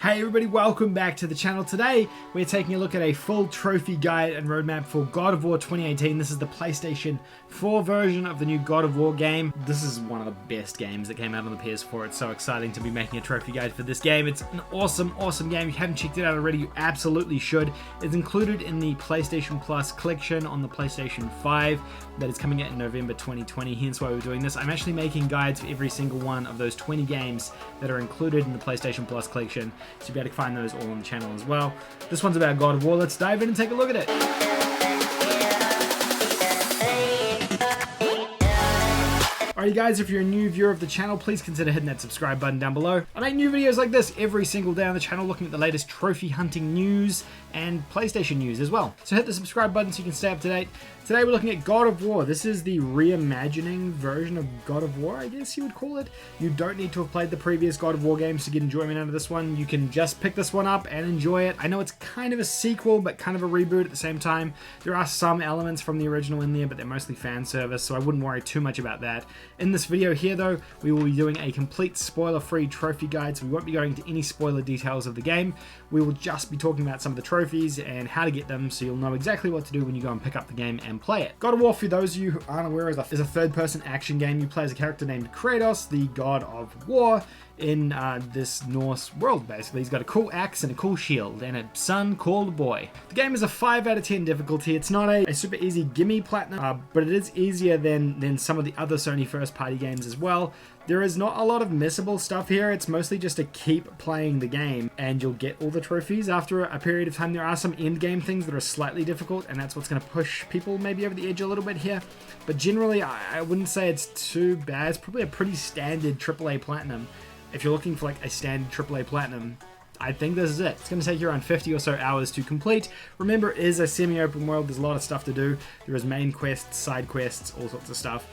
Hey everybody, welcome back to the channel. Today we're taking a look at a full trophy guide and roadmap for God of War 2018. This is the PlayStation 4 version of the new God of War game. This is one of the best games that came out on the PS4. It's so exciting to be making a trophy guide for this game. It's an awesome game. If you haven't checked it out already, you absolutely should. It's included in the PlayStation Plus collection on the PlayStation 5 that is coming out in November 2020, hence why we're doing this. I'm actually making guides for every single one of those 20 games that are included in the PlayStation Plus collection. So you'll be able to find those all on the channel as well. This one's about God of War. Let's dive in and take a look at it. Alrighty guys, if you're a new viewer of the channel, please consider hitting that subscribe button down below. I make new videos like this every single day on the channel, looking at the latest trophy hunting news and PlayStation news as well. So hit the subscribe button so you can stay up to date. Today we're looking at God of War. This is the reimagining version of God of War, I guess you would call it. You don't need to have played the previous God of War games to get enjoyment out of this one. You can just pick this one up and enjoy it. I know it's kind of a sequel, but kind of a reboot at the same time. There are some elements from the original in there, but they're mostly fan service, so I wouldn't worry too much about that. In this video here though, we will be doing a complete spoiler-free trophy guide, so we won't be going into any spoiler details of the game. We will just be talking about some of the trophies and how to get them, so you'll know exactly what to do when you go and pick up the game and play it. God of War, for those of you who aren't aware, is a third-person action game. You play as a character named Kratos, the god of war, in this Norse world, basically. He's got a cool axe and a cool shield and a son called Boy. The game is a 5 out of 10 difficulty. It's not a super easy gimme platinum, but it is easier than some of the other Sony first-party games as well. There is not a lot of missable stuff here. It's mostly just to keep playing the game and you'll get all the trophies after a period of time. There are some end game things that are slightly difficult and that's what's going to push people maybe over the edge a little bit here. But generally, I wouldn't say it's too bad. It's probably a pretty standard AAA platinum. If you're looking for like a standard AAA platinum, I think this is it. It's going to take you around 50 or so hours to complete. Remember, it is a semi-open world. There's a lot of stuff to do. There is main quests, side quests, all sorts of stuff.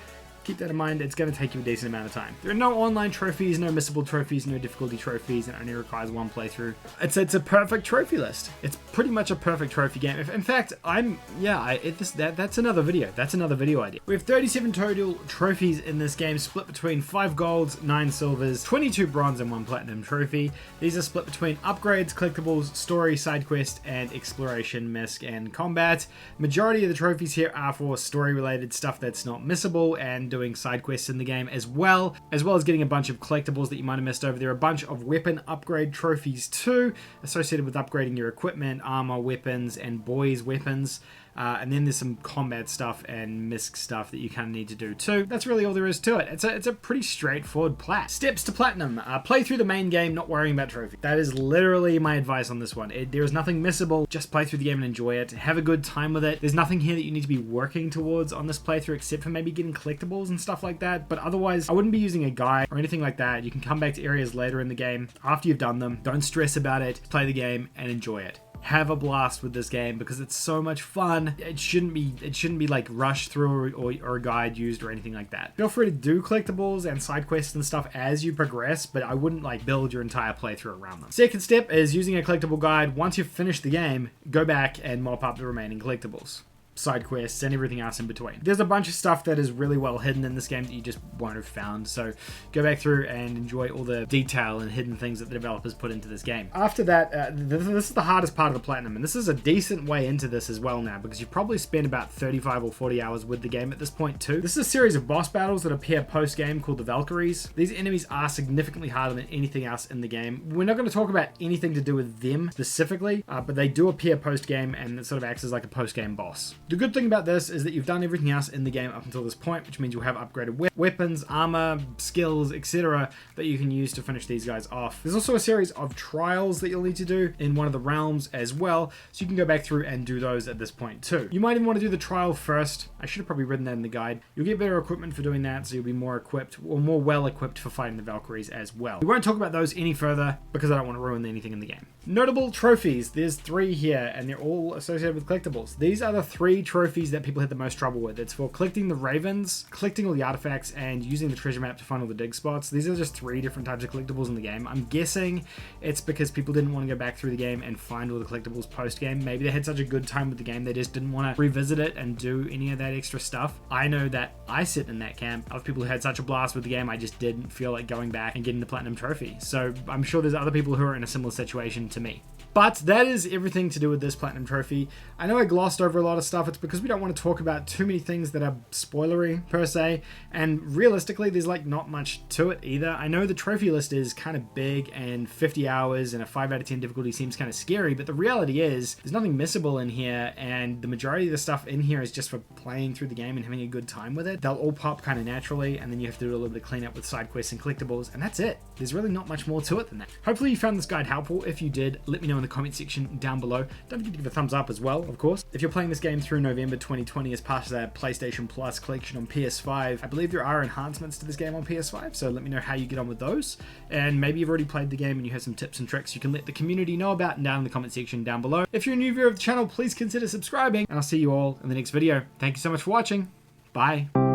Keep that in mind, it's going to take you a decent amount of time. There are no online trophies, no missable trophies, no difficulty trophies, and it only requires one playthrough. It's a perfect trophy list. It's pretty much a perfect trophy game. In fact, that's another video. That's another video idea. We have 37 total trophies in this game, split between 5 golds, 9 silvers, 22 bronze, and 1 platinum trophy. These are split between upgrades, collectibles, story, side quest, and exploration, misc, and combat. Majority of the trophies here are for story-related stuff that's not missable, and doing side quests in the game as well as getting a bunch of collectibles that you might have missed over there. A bunch of weapon upgrade trophies too, associated with upgrading your equipment, armor, weapons, and boys' weapons. And then there's some combat stuff and misc stuff that you kind of need to do too. That's really all there is to it. It's a pretty straightforward plat. Steps to platinum. Play through the main game, not worrying about trophy. That is literally my advice on this one. There is nothing missable. Just play through the game and enjoy it. Have a good time with it. There's nothing here that you need to be working towards on this playthrough except for maybe getting collectibles and stuff like that. But otherwise, I wouldn't be using a guide or anything like that. You can come back to areas later in the game after you've done them. Don't stress about it. Play the game and enjoy it. Have a blast with this game because it's so much fun. It shouldn't be like rushed through or a guide used or anything like that. Feel free to do collectibles and side quests and stuff as you progress, but I wouldn't like build your entire playthrough around them. Second step is using a collectible guide. Once you've finished the game, go back and mop up the remaining collectibles, side quests, and everything else in between. There's a bunch of stuff that is really well hidden in this game that you just won't have found, so go back through and enjoy all the detail and hidden things that the developers put into this game. After that, this is the hardest part of the platinum, and this is a decent way into this as well now, because you've probably spent about 35 or 40 hours with the game at this point too. This is a series of boss battles that appear post-game called the Valkyries. These enemies are significantly harder than anything else in the game. We're not going to talk about anything to do with them specifically, but they do appear post-game, and it sort of acts as like a post-game boss. The good thing about this is that you've done everything else in the game up until this point, which means you'll have upgraded weapons, armor, skills, etc. that you can use to finish these guys off. There's also a series of trials that you'll need to do in one of the realms as well, so you can go back through and do those at this point too. You might even want to do the trial first. I should have probably written that in the guide. You'll get better equipment for doing that, so you'll be more equipped or more well equipped for fighting the Valkyries as well. We won't talk about those any further because I don't want to ruin anything in the game. Notable trophies. There's 3 here and they're all associated with collectibles. These are the 3 3 trophies that people had the most trouble with. It's for collecting the ravens, collecting all the artifacts, and using the treasure map to find all the dig spots. These are just 3 different types of collectibles in the game. I'm guessing it's because people didn't want to go back through the game and find all the collectibles post-game. Maybe they had such a good time with the game, they just didn't want to revisit it and do any of that extra stuff. I know that I sit in that camp of people who had such a blast with the game, I just didn't feel like going back and getting the platinum trophy. So I'm sure there's other people who are in a similar situation to me. But that is everything to do with this platinum trophy. I know I glossed over a lot of stuff. It's because we don't want to talk about too many things that are spoilery per se. And realistically, there's like not much to it either. I know the trophy list is kind of big and 50 hours and a 5 out of 10 difficulty seems kind of scary. But the reality is there's nothing missable in here. And the majority of the stuff in here is just for playing through the game and having a good time with it. They'll all pop kind of naturally. And then you have to do a little bit of cleanup with side quests and collectibles. And that's it. There's really not much more to it than that. Hopefully you found this guide helpful. If you did, let me know in the comment section down below. Don't forget to give a thumbs up as well, of course. If you're playing this game through November 2020 as part of that PlayStation Plus collection on PS5, I believe there are enhancements to this game on PS5, so let me know how you get on with those. And maybe you've already played the game and you have some tips and tricks you can let the community know about down in the comment section down below. If you're a new viewer of the channel, please consider subscribing, and I'll see you all in the next video. Thank you so much for watching. Bye.